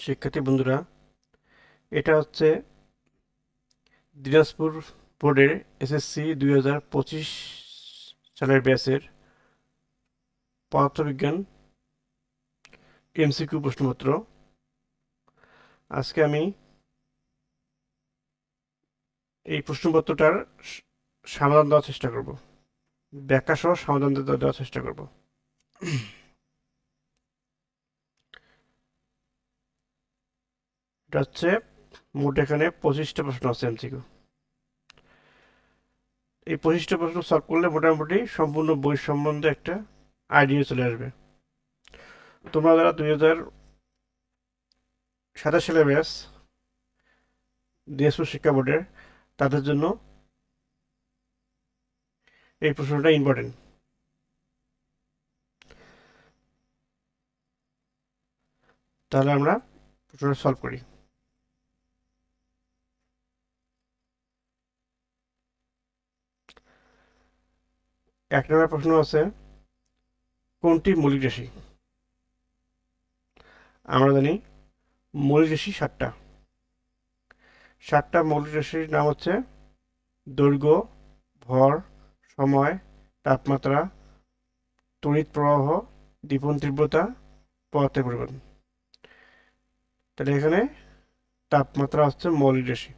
শিক্ষার্থী বন্ধুরা, এটা হচ্ছে দিনাজপুর বোর্ডের এসএসসি 2025 সালের ব্যাচের পদার্থবিজ্ঞান এমসিকিউ প্রশ্নপত্র। আজকে আমি এই প্রশ্নপত্রটার সমাধান দেওয়ার চেষ্টা করব, ব্যাখ্যা সহ সমাধান দেওয়ার চেষ্টা করব। এটা হচ্ছে মোট এখানে 25টা প্রশ্ন আছে এমসিকিউ। এই 25টা প্রশ্ন সলভ করলে মোটামুটি সম্পূর্ণ বই সম্বন্ধে একটা আইডিয়া চলে আসবে। তোমরা যারা 2027 সালের ব্যাচ দিনাজপুর শিক্ষা বোর্ডের, তাদের জন্য এই প্রশ্নটা ইম্পর্টেন্ট। তাহলে আমরা প্রশ্নটা সলভ করি। এক নম্বর প্রশ্ন আছে, কোনটি মৌলিক রাশি? আমরা জানি মৌলিক রাশি 7টা। 7টা মৌলিক রাশির নাম হচ্ছে দৈর্ঘ্য, ভর, সময়, তাপমাত্রা, তড়িৎ প্রবাহ, দীপন তীব্রতা, পদার্থের পরিমাণ। তাহলে এখানে তাপমাত্রা হচ্ছে মৌলিক রাশি।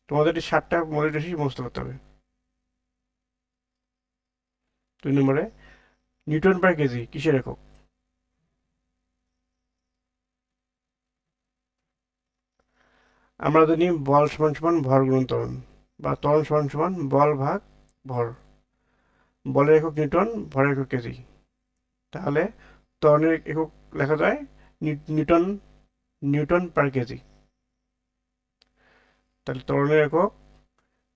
তোমাদের এই 7টা মৌলিক রাশি মুখস্থ করতে হবে। 2 নম্বরে, নিউটন পার কেজি কিসের একক? আমরা জানি বল সমান সমান ভর গুণন ত্বরণ, বা ত্বরণ সমান সমান বল ভাগ ভর। বলের একক নিউটন, ভরের একক কেজি। তাহলে ত্বরণের একক লেখা যায় নিউটন নিউটন পার কেজি। তাহলে ত্বরণের একক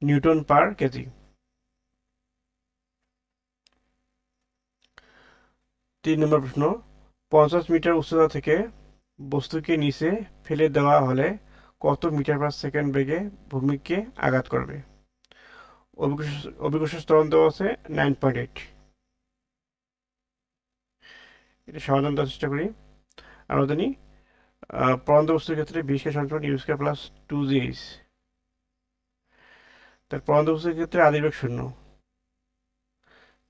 নিউটন পার কেজি। 3 নম্বর প্রশ্ন, 50 মিটার উচ্চতা থেকে বস্তুকে নিচে ফেলে দেওয়া হলে কত মিটার পার সেকেন্ড বেগে ভূমিকে আঘাত করবে? অভিকর্ষ ত্বরণ দেওয়া আছে 9.8। এটা সমাধান দেওয়ার চেষ্টা করি। আমরা জানি পরন্ত বস্তুর ক্ষেত্রে v কে সমান ইউ স্কয়ার প্লাস 2gh। তার পরন্ত বস্তুর ক্ষেত্রে আদির বেগ 0।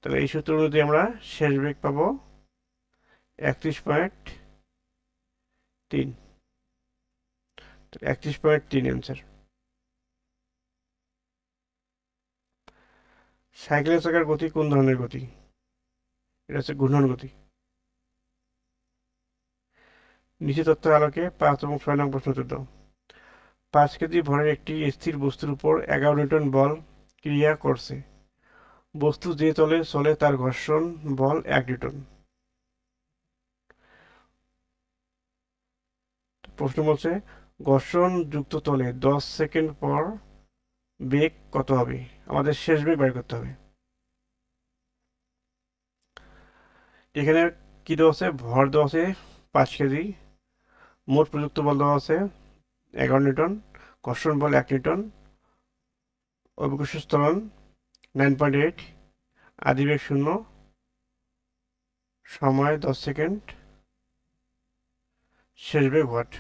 তাহলে এই সূত্র অনুযায়ী আমরা শেষ বেগ পাবো 31.3। 31.3 অ্যান্সার। সাইকেলের চাকার গতি কোন ধরনের গতি? এটা হচ্ছে ঘূর্ণন গতি। নিচে তথ্যের আলোকে 5 এবং 6 নং প্রশ্ন উত্তর দাও। 5 কেজি ভরের একটি স্থির বস্তুর উপর 11 নিউটন বল ক্রিয়া করছে। বস্তু যে তলে চলে তার ঘর্ষণ বল 1 নিউটন। প্রশ্ন বলছে ঘর্ষণ যুক্ত তলে 10 সেকেন্ড পর বেগ কত হবে? আমাদের শেষ বেগ বের করতে হবে। এখানে কি দেওয়া আছে? ভর দেওয়া আছে 5 কেজি, মোট প্রযুক্ত বল দেওয়া আছে 11 নিউটন, ঘর্ষণ বল 1 নিউটন, অভিকর্ষ ত্বরণ 9.8, আদিবেগ 0, সময় 10 সেকেন্ড, শেষ বেগ ওয়াট।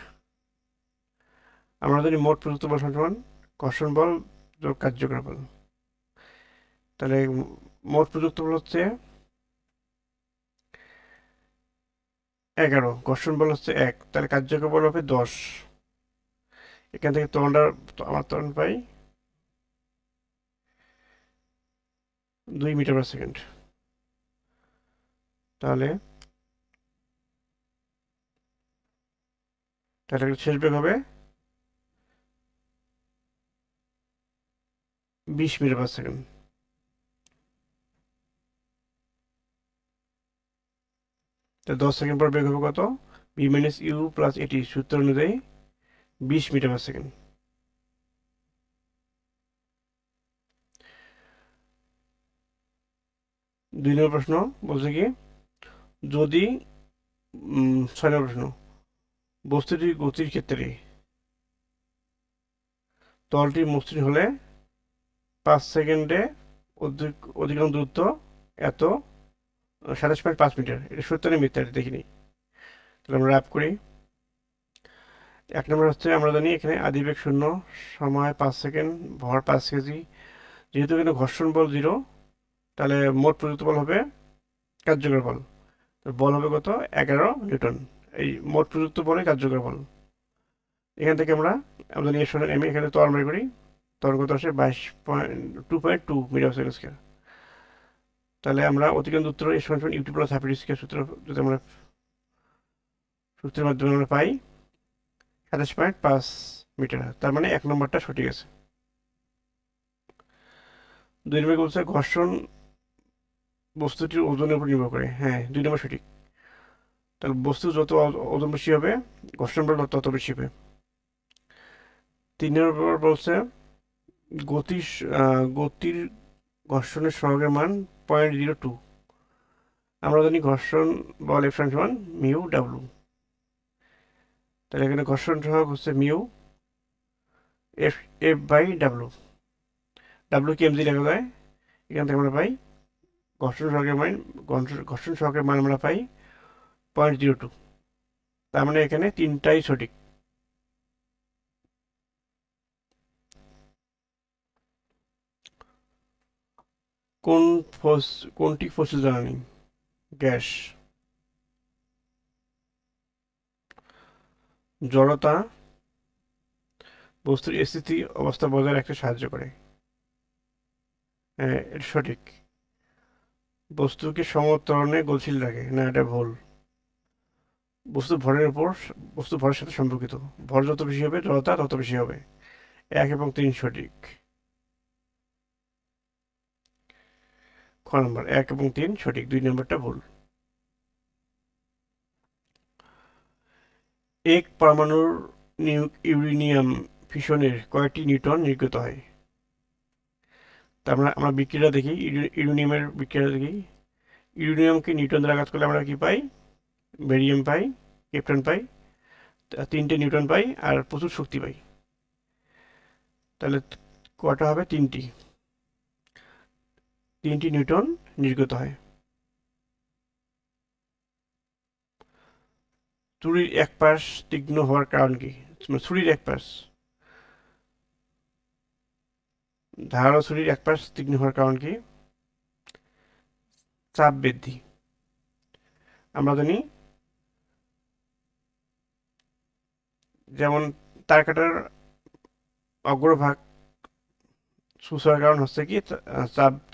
আমরা জানি মোট প্রযুক্ত বল সমান ঘর্ষণ বল যোগ কার্যকর বল। তাহলে মোট প্রযুক্ত বল হচ্ছে 11, ঘর্ষণ বল হচ্ছে 1, তাহলে কার্যকর বল হবে 10। এখান থেকে আমার ত্বরণ পাই 2 মিটার পার সেকেন্ড। তাহলে শেষ বেগ হবে 20 মিটার পার সেকেন্ড। তো 10 সেকেন্ড পর বেগ হবে কত? v মাইনাস ইউ প্লাস এটি, সূত্র অনুযায়ী 20 মিটার পার সেকেন্ড। 2 নম্বর প্রশ্ন বলছে কি, যদি 6 নম্বর প্রশ্ন, বস্তুটির গতির ক্ষেত্রে তলটি মসৃণ হলে 5 সেকেন্ডে অধিকতম দূরত্ব এত 27.5 মিটার। এটা সত্য না মিথ্যা, এটা দেখিনি। তাহলে আমরা রাব করি। এক নম্বর হচ্ছে আমরা জানি এখানে আদিবেগ 0, সময় 5 সেকেন্ড, ভর 5 কেজি। যেহেতু এখানে ঘর্ষণ বল 0, তাহলে মোট প্রযুক্ত বল হবে কার্যকর বল। তো বল হবে কত? 11 নিউটন। এই মোট প্রযুক্ত বলে কার্যকর বল। এখান থেকে আমরা জানি আমি এখানে ত্বরণ বের করি। ত্বরণ কত আসে? 2.2 মিটার সেকেন্ড স্কয়ার। তাহলে আমরা অতিক্রান্ত উত্তর এ সমান ইউটি প্লাস হাফ স্কয়ার সূত্র যদি আমরা সূত্রের মাধ্যমে আমরা পাই 27.5 মিটার। তার মানে 1 নম্বরটা সঠিক আছে। 2 নম্বর বলছে ঘর্ষণ বস্তুটির ওজনের উপর নির্ভর করে। হ্যাঁ, 2 নম্বর সঠিক। তাহলে বস্তু যত ওজন বেশি হবে, ঘর্ষণ বল তত বেশি হবে। 3 নম্বর বলছে গতির গতির ঘর্ষণের সহগের মান 0.02। আমরা জানি ঘর্ষণ বল F সমান মিউ ডাব্লু। তাহলে এখানে ঘর্ষণ সহগ হচ্ছে mu F F by W. W কে এমজি লেখা যায়। এখান থেকে আমরা পাই ঘর্ষণ সহগের মান আমরা পাই 0.02। তার মানে এখানে তিনটাই সঠিক। কোনটি ফসিল জানা নেই? গ্যাস। জড়তা বস্তুর স্থিতি অবস্থা বজায় রাখতে সাহায্য করে। হ্যাঁ, এটা সঠিক। বস্তুকে সমত্বরণে গতিশীল রাখে। না, এটা ভুল। বস্তু ভরের সাথে সম্পর্কিত। ভর যত বেশি হবে, জড়তা তত বেশি হবে। 1 এবং 3 সঠিক। খ নম্বর 1 এবং 3 সঠিক, 2 নম্বরটা ভুল। এক পরমাণুর ইউরেনিয়াম ফিশনের কয়টি নিউটন নির্গত হয়? তা আমরা বিক্রিয়া দেখি, ইউরেনিয়ামের বিক্রিয়া দেখি। ইউরেনিয়ামকে নিউটন দ্বারা আঘাত করলে আমরা কি পাই? বেরিয়াম পাই, ক্রিপ্টন পাই, 3টে নিউটন পাই আর প্রচুর শক্তি পাই। তাহলে কটা হবে? 3টি নিউটন নির্গত হয়। ছুরির এক পাশ তীক্ষ্ণ হওয়ার কারণ কি? ছুরির এক পাশ, ধারালো ছুরির এক পাশ তীক্ষ্ণ হওয়ার কারণ কি? চাপ বৃদ্ধি। আমরা জানি যেমন তার কাটার অগ্রভাগ সূচনার কারণ হচ্ছে কি?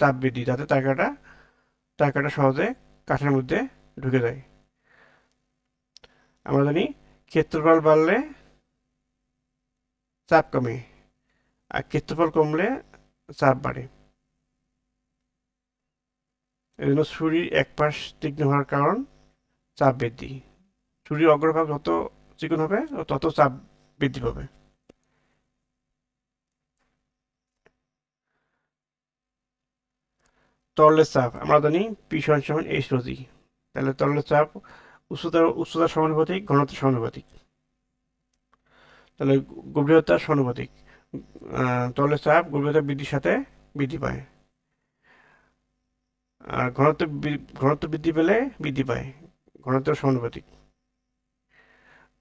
চাপ বৃদ্ধি, যাতে তার কাটা সহজে কাঠের মধ্যে ঢুকে যায়। আমরা জানি ক্ষেত্রফল বাড়লে চাপ কমে, আর ক্ষেত্রফল কমলে চাপ বাড়ে। এই জন্য ছুরির এক পাশ তীক্ষ্ণ হওয়ার কারণ চাপ বৃদ্ধি। ছুরির অগ্রভাগ যত চিকন হবে তত চাপ বৃদ্ধি পাবে। তরলের চাপ আমরা জানি পি সমান এইচ রো জি। তাহলে তরলের চাপ উচ্চতার সমানুপাতিক, ঘনত্বের সমানুপাতিক। তাহলে গভীরতার সমানুপাতিক। তরলের চাপ গভীরতা বৃদ্ধির সাথে বৃদ্ধি পায়, আর ঘনত্ব বৃদ্ধি পেলে বৃদ্ধি পায়, ঘনত্বের সমানুপাতিক।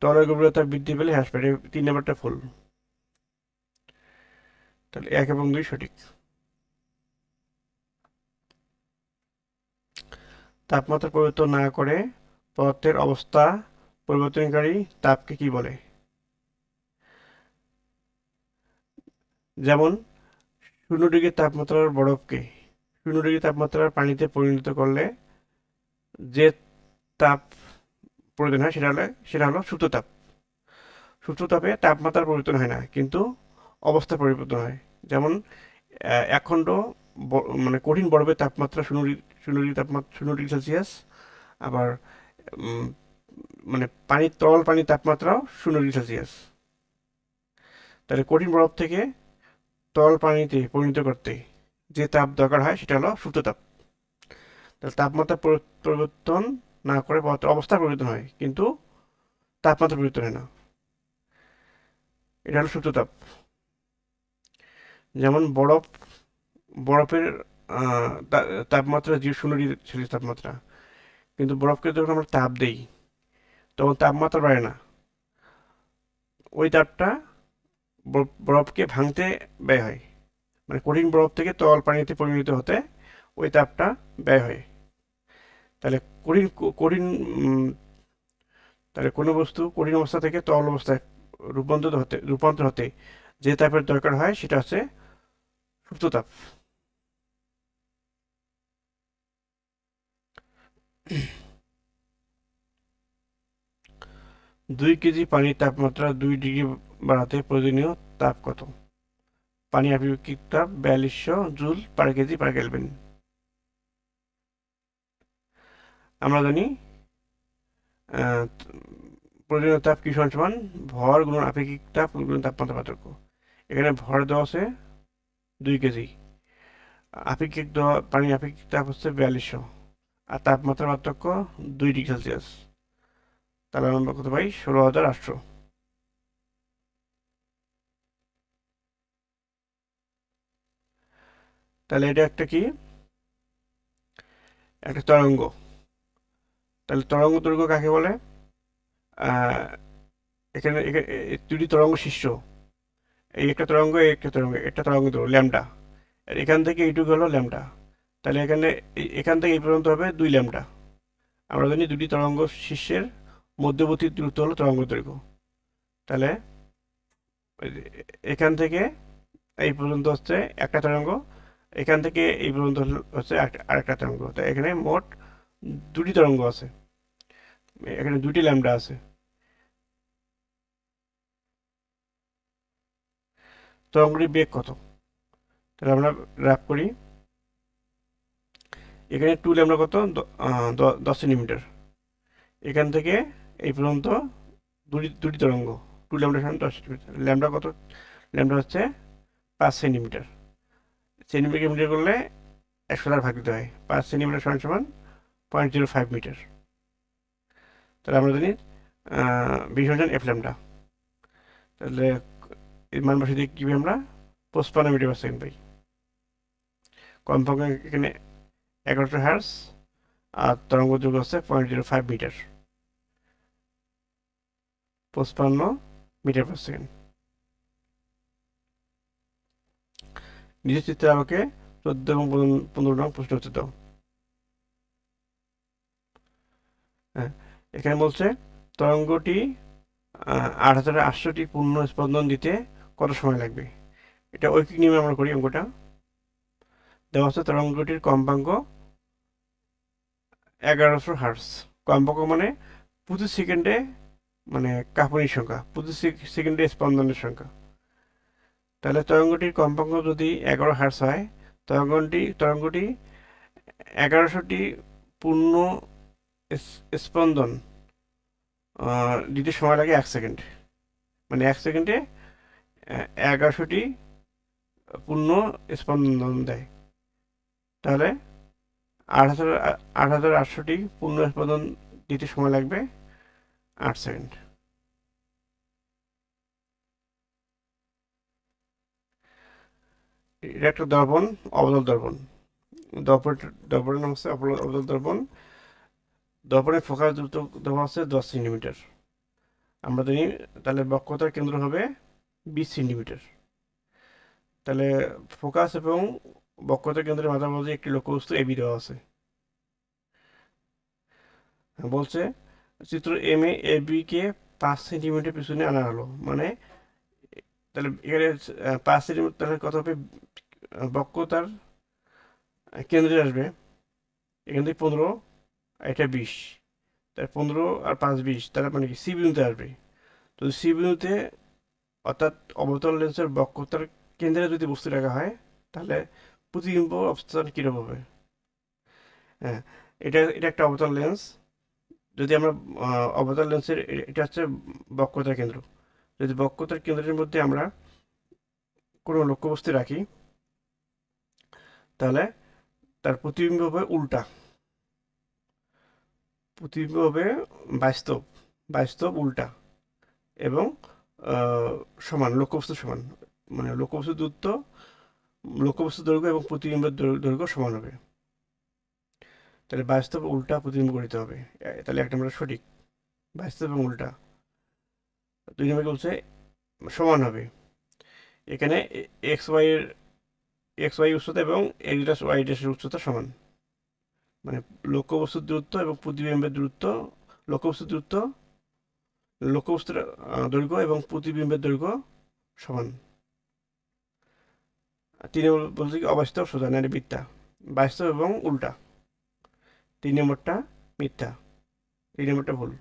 তরলের গভীরতা বৃদ্ধি পেলে হ্রাস পায়। 3 নম্বরটা ফুল। তাহলে 1 এবং 2 সঠিক। তাপমাত্রা পরিবর্তন না করে পদার্থের অবস্থা পরিবর্তনকারী তাপকে কি বলে? যেমন 0 ডিগ্রি তাপমাত্রার বরফকে 0 ডিগ্রি তাপমাত্রার পানিতে পরিণত করলে যে তাপ প্রয়োজন হয় সেটা হলো সুপ্ত তাপ। সুপ্ত তাপে তাপমাত্রার পরিবর্তন হয় না, কিন্তু অবস্থা পরিবর্তন হয়। যেমন 1 খণ্ড মানে কঠিন বরফের তাপমাত্রা 0 ডিগ্রি সেলসিয়াস। আবার মানে তরল পানির তাপমাত্রাও 0 ডিগ্রি সেলসিয়াস। তাহলে কঠিন বরফ থেকে তরল পানিতে পরিণত করতে যে তাপ দরকার হয় সেটা হলো সুপ্ত তাপ। তাহলে তাপমাত্রা পরিবর্তন না করে অবস্থা পরিবর্তন হয়, কিন্তু তাপমাত্রা পরিবর্তন হয় না। এটা হলো সুপ্ত তাপ। যেমন বরফের তাপমাত্রা 0 ডিগ্রি সেলসিয়াস তাপমাত্রা, কিন্তু বরফকে যখন আমরা তাপ দেই তখন তাপমাত্রা বাড়ে না, ওই তাপটা বরফকে ভাঙতে ব্যয় হয়, মানে কঠিন বরফ থেকে তরল পানিতে পরিণত হতে ওই তাপটা ব্যয় হয়। তাহলে কঠিন কঠিন তাহলে কোনো বস্তু কঠিন অবস্থা থেকে তরল অবস্থায় রূপান্তর হতে যে তাপের দরকার হয় সেটা হচ্ছে সুপ্ত তাপ। 2 কেজি পানির তাপমাত্রা 2 ডিগ্রি বাড়াতে প্রয়োজনীয় তাপ কত? পানি আপেক্ষিক তাপ 4200 joule per kg per kelvin. আমরা জানি প্রয়োজনীয় তাপ কি সমান ভর গুণন আপেক্ষিক তাপ গুণন তাপমাত্রা পার্থক্য। এখানে ভর দেওয়া আছে 2 কেজি, পানির আপেক্ষিক তাপ হচ্ছে 4200, আর তাপমাত্রা পার্থক্য 2 ডিগ্রি সেলসিয়াস। তাহলে আমরা কত পাই? 16800। তাহলে এটা একটা কি? একটা তরঙ্গ। তাহলে তরঙ্গ দৈর্ঘ্য কাকে বলে? এখানে দুটি তরঙ্গ সৃষ্ট, এই একটা তরঙ্গ, এই একটা তরঙ্গ, একটা তরঙ্গ দৈর্ঘ্য ল্যামডা, আর এখান থেকে এইটুকু হলো ল্যামডা। তাহলে এখান থেকে এই পর্যন্ত হবে 2 ল্যামডা। আমরা জানি দুটি তরঙ্গ শীর্ষের মধ্যবর্তী দূরত্ব হলো তরঙ্গ দৈর্ঘ্য। তাহলে এখান থেকে এই পর্যন্ত হচ্ছে একটা তরঙ্গ, এখান থেকে এই পর্যন্ত হচ্ছে আরেকটা তরঙ্গ। তাই এখানে মোট দুটি তরঙ্গ আছে, এখানে 2টি ল্যামডা আছে। তরঙ্গটির বেগ কত? তাহলে আমরা গ্রাফ করি। এখানে 2 ল্যামডা কত? 10 সেন্টিমিটার। এখান থেকে এই পর্যন্ত দুটি তরঙ্গ, 2 ল্যামডা সমান 10 সেন্টিমিটার। ল্যামডা কত? ল্যামডা হচ্ছে 5 সেন্টিমিটার। সেন্টিমিটার মিটার করলে 100 দ্বারা ভাগ দিতে হয়। 5 সেন্টিমিটার সমান সমান 0.05 মিটার। তাহলে আমরা জানি 20 F ল্যামডা। তাহলে এই মান বসে দিয়ে কী আমরা 55 মিটার/সেকেন্ড পাই। কম্পাঙ্ক এখানে 1100 হার্স, আর তরঙ্গ দৈর্ঘ্য হচ্ছে 0.05 মিটার, 55 মিটার/সেকেন্ড। নিজের চিত্রে আমাকে 14 এবং 15 নং প্রশ্ন উত্তর দাও। হ্যাঁ, এখানে বলছে তরঙ্গটি 8800টি পূর্ণ স্পন্দন দিতে কত সময় লাগবে? এটা ঐকিক নিয়মে আমরা করি অঙ্কটা। দেওয়া আছে তরঙ্গটির কম্পাঙ্ক 1100 হার্স। কম্পাঙ্ক মানে প্রতি সেকেন্ডে, মানে কাঁপুনির সংখ্যা, প্রতি সেকেন্ডে স্পন্দনের সংখ্যা। তাহলে তরঙ্গটির কম্পাঙ্ক যদি 11 হার্স হয়, তরঙ্গটি 1100টি পূর্ণ স্পন্দন দিতে সময় লাগে 1 সেকেন্ড। মানে 1 সেকেন্ডে 1100টি পূর্ণ স্পন্দন দেয়। তাহলে 8800টি পূর্ণ স্পন্দন দিতে সময় লাগবে 8 সেকেন্ড। এটা একটা দর্পণ, অবতল দর্পণ। দর্পণের নাম হচ্ছে অবতল দর্পণ। দর্পণের ফোকাস দূরত্ব দেওয়া আছে 10 সেন্টিমিটার। আমরা জানি তাহলে বক্রতার কেন্দ্র হবে 20 সেন্টিমিটার। তাহলে ফোকাস এবং বক্রতার কেন্দ্রের মাঝামাঝি একটি লক্ষ্যবস্তু এবি দেওয়া আছে। বলছে চিত্র M A AB K 5 centimetre পিছনে আনা হলো, মানে তাহলে এখানে 5 সেন্টিমিটার, তাহলে কত হবে? বক্রতার কেন্দ্রে আসবে এখান থেকে 15, এটা 20, তার 15 আর 5 20, তার মানে কি সি বিন্দুতে আসবে। তো সি বিন্দুতে, অর্থাৎ অবতল লেন্সের বক্রতার কেন্দ্রে যদি বস্তু রাখা হয়, তাহলে প্রতিবিম্ব অবস্থান কীরকম হবে? হ্যাঁ, এটা একটা অবতল লেন্স। যদি আমরা অবতল লেন্সের, এটা হচ্ছে বক্রতার কেন্দ্র। যদি বক্রতার কেন্দ্রের মধ্যে আমরা কোনো লক্ষ্যবস্তু রাখি, তাহলে তার প্রতিবিম্ব হবে উল্টা, প্রতিবিম্ব হবে বাস্তব উল্টা, এবং সমান, লক্ষ্যবস্তু সমান, মানে লক্ষ্যবস্তু দৈর্ঘ্য এবং প্রতিবিম্বের দৈর্ঘ্য সমান হবে। তাহলে বাস্তব উল্টা প্রতিবিম্ব করতে হবে। তাহলে 1 নম্বর সঠিক, বাস্তব এবং উল্টা। 2 নম্বর বলছে সমান হবে। এখানে এক্স ওয়াই উচ্চতা এবং এক্স ড্যাশ ওয়াই ড্যাশের উচ্চতা সমান, মানে লক্ষ্যবস্তুর দূরত্ব এবং প্রতিবিম্বের দূরত্ব, লক্ষ্যবস্তুর দূরত্ব, লক্ষ্যবস্তুর দৈর্ঘ্য এবং প্রতিবিম্বের দৈর্ঘ্য সমান। 3 নম্বর বলছে কি অবাস্তব সোজা না মিথ্যা, বাস্তব এবং উল্টা। 3 নম্বরটা মিথ্যা, 3 নম্বরটা ভুল।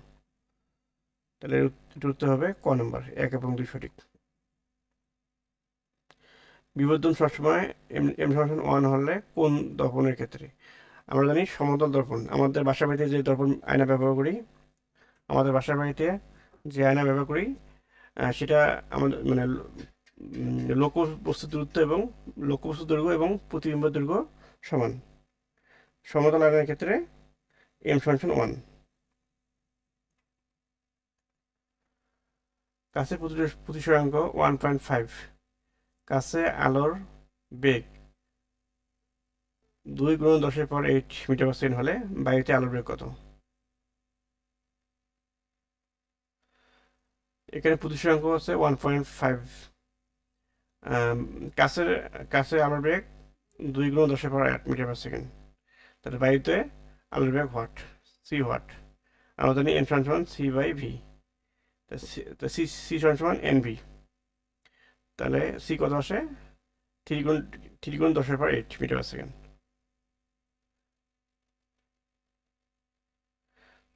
তাহলে এর উত্তর হবে ক নম্বর, 1 এবং 2 সঠিক। বিবর্ধন সবসময় এম সমান 1 হলে কোন দর্পণের ক্ষেত্রে? আমরা জানি সমতল দর্পণ। আমাদের বাসা বাড়িতে যে দর্পণ আয়না ব্যবহার করি, আমাদের বাসা বাড়িতে যে আয়না ব্যবহার করি সেটা আমাদের মানে লক্ষ্যবস্তু দূরত্ব এবং লক্ষ্যবস্তু দৈর্ঘ্য এবং প্রতিবিম্ব দৈর্ঘ্য সমান। সমতল আয়নার ক্ষেত্রে এম সমান 1। কাছে প্রতিসরাঙ্ক 1.5। কাছে আলোর বেগ 2 × 10⁸ মিটার পার সেকেন্ড হলে বায়ুতে আলোর বেগ কত? এখানে প্রতিসরাঙ্ক হচ্ছে 1.5। কাছের কাছে আলোর বেগ 2 × 10⁸ মিটার পার সেকেন্ড। তাহলে বায়ুতে আলোর বেগ হোয়াট? C what? আমরা জানি এন সমান C by V, C C সমান এন ভি। তাহলে সি কত আসে? 3 × 10⁸ মিটার পার সেকেন্ড।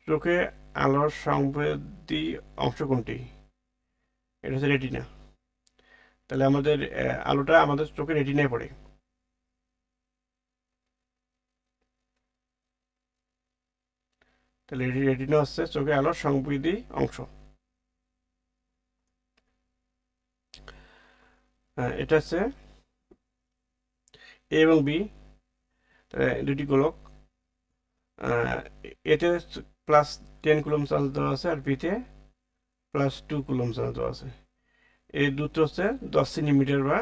চোখে আলোর সংবেদী অংশ কোনটি? এটা হচ্ছে রেটিনা। তাহলে আমাদের আলোটা আমাদের চোখে রেটিনায় পড়ে। তাহলে রেটিনা হচ্ছে চোখে আলোর সংবেদী অংশ। এটা হচ্ছে এ এবং বি দুটি গোলক। এতে +10 কুলম্ব চার্জ দেওয়া আছে আর বিতে +2 কুলম্ব চার্জ দেওয়া আছে। এর দূরত্ব হচ্ছে 10 সেন্টিমিটার বা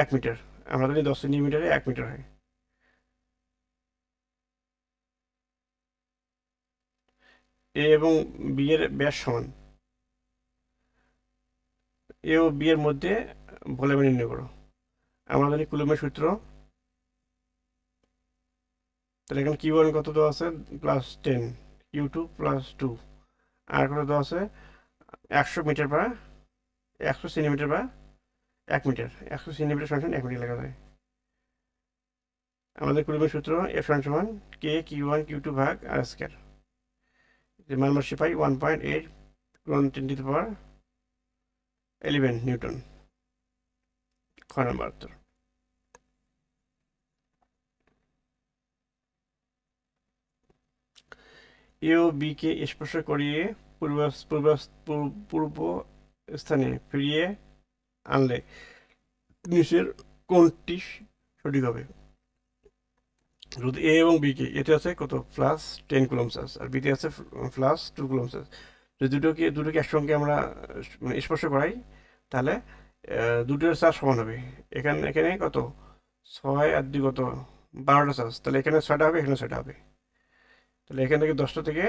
1 মিটার। আমরা জানি 10 সেন্টিমিটারে 1 মিটার হয়। এ এবং বি এর ব্যাস সমান। এ ও বি এর মধ্যে ভলিউম নির্ণয় করো। আমরা জানি কুলম্বের সূত্র। তাহলে এখানে Q1 কত দেওয়া আছে? +10, Q2 +2, আর কত দেওয়া আছে? 100 মিটার বা 100 সেন্টিমিটার বা 1 মিটার। 100 সেন্টিমিটার সমান 1 মিটার লেখা যায়। আমাদের কুলম্বের সূত্র F সমান K Q1 Q2 ভাগ R স্কয়ার। মান বসে পাই 1.8 × 10⁻11 নিউটন। খ নম্বর উত্তর। এ ও বি কে স্পর্শ করিয়ে পূর্ব স্থানে ফিরিয়ে আনলে নিচের কোনটি সঠিক হবে? যদি এ এবং বি কে, এতে আছে কত? +10 কুলম্ব চার্জ আর বিতে আছে +2 কুলম্ব চার্জ। যদি দুটোকে একসঙ্গে আমরা স্পর্শ করাই তাহলে দুটোর চার্জ সমান হবে। এখানে কত? 6 আর 2 কত? 12টা চার্জ। তাহলে এখানে 6টা হবে, এখানে 6টা হবে। তাহলে এখান থেকে 10টা থেকে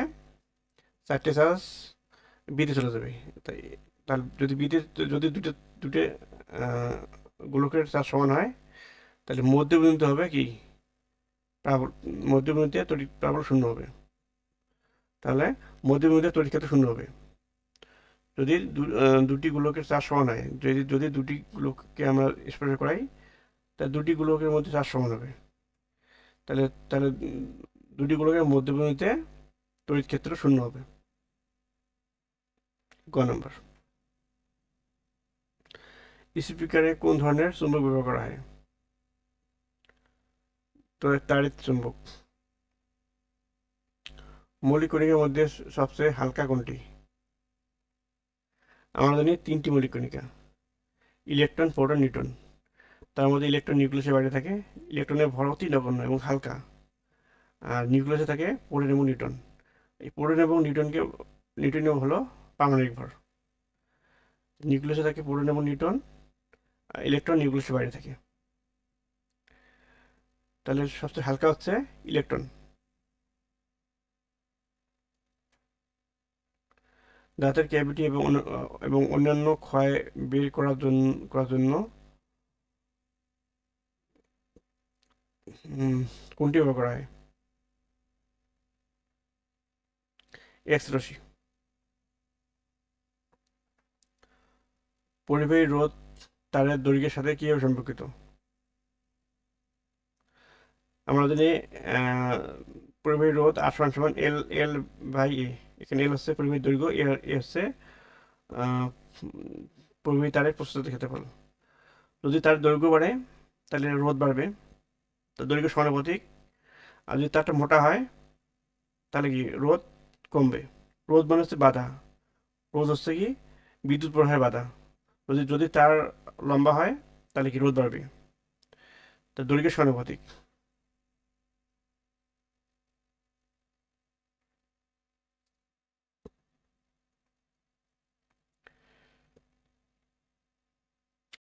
4টে চার্জ বিতে চলে যাবে। তাই তাহলে যদি বিতে যদি দুটো গোলকের চার্জ সমান হয় তাহলে মধ্যবিন্দু হবে কি? মধ্যবিন্দুতে তড়িৎ প্রাবল 0 হবে। তাহলে মধ্যবিন্দুতে তড়িৎ ক্ষেত্র 0 হবে যদি দুটি গোলকের চার্জ সমান হয়। যদি দুটি গোলককে আমরা স্পর্শ করাই তাহলে দুটি গোলকের মধ্যে চার্জ সমান হবে। তাহলে তাহলে দুটি গোলকের মধ্যবিন্দুতে তড়িৎ ক্ষেত্র 0 হবে। গ নম্বর। স্পিকারে কোন ধরনের চুম্বক ব্যবহার করা হয়? তো তাড়িৎ চুম্বক। মৌলিক কণিকার মধ্যে সবচেয়ে হালকা কোনটি? আমরা জানি 3টি মৌলিক কণিকা, ইলেকট্রন, প্রোটন, নিউট্রন। তার মধ্যে ইলেকট্রন নিউক্লিয়াসের বাইরে থাকে। ইলেকট্রনের ভর অতি নগণ্য এবং হালকা। আর নিউক্লিয়াসে থাকে প্রোটন এবং নিউট্রন। এই প্রোটন এবং নিউট্রনীয় হলো পারমাণবিক ভর। নিউক্লিয়াসে থাকে প্রোটন এবং নিউট্রন, ইলেকট্রন নিউক্লিয়াসের বাইরে থাকে। তাহলে সবচেয়ে হালকা হচ্ছে ইলেকট্রন। দাঁতের ক্যাভিটি এবং অন্যান্য ক্ষয় বের করার জন্য কোনটি ব্যবহার করা হয়? এক্স রশ্মি। পরিবাহী রোধ তারের দৈর্ঘ্যের সাথে কিভাবে সম্পর্কিত? আমরা জানি পরিবাহী রোধ আর সমান এল এল বাই এ। এখানে এল হচ্ছে পরিবাহী দৈর্ঘ্য, এ হচ্ছে পরিবাহী তারের প্রস্থতার ক্ষেত্রফল। যদি তার দৈর্ঘ্য বাড়ে তাহলে রোধ বাড়বে, তো দৈর্ঘ্য সমানুপাতিক। আর যদি তারটা মোটা হয় তাহলে কি রোধ কমবে। রোধ মানে হচ্ছে বাধা, রোধ হচ্ছে কি বিদ্যুৎ প্রবাহের বাধা। যদি যদি তার লম্বা হয় তাহলে কি রোধ বাড়বে, তো দৈর্ঘ্য সমানুপাতিক।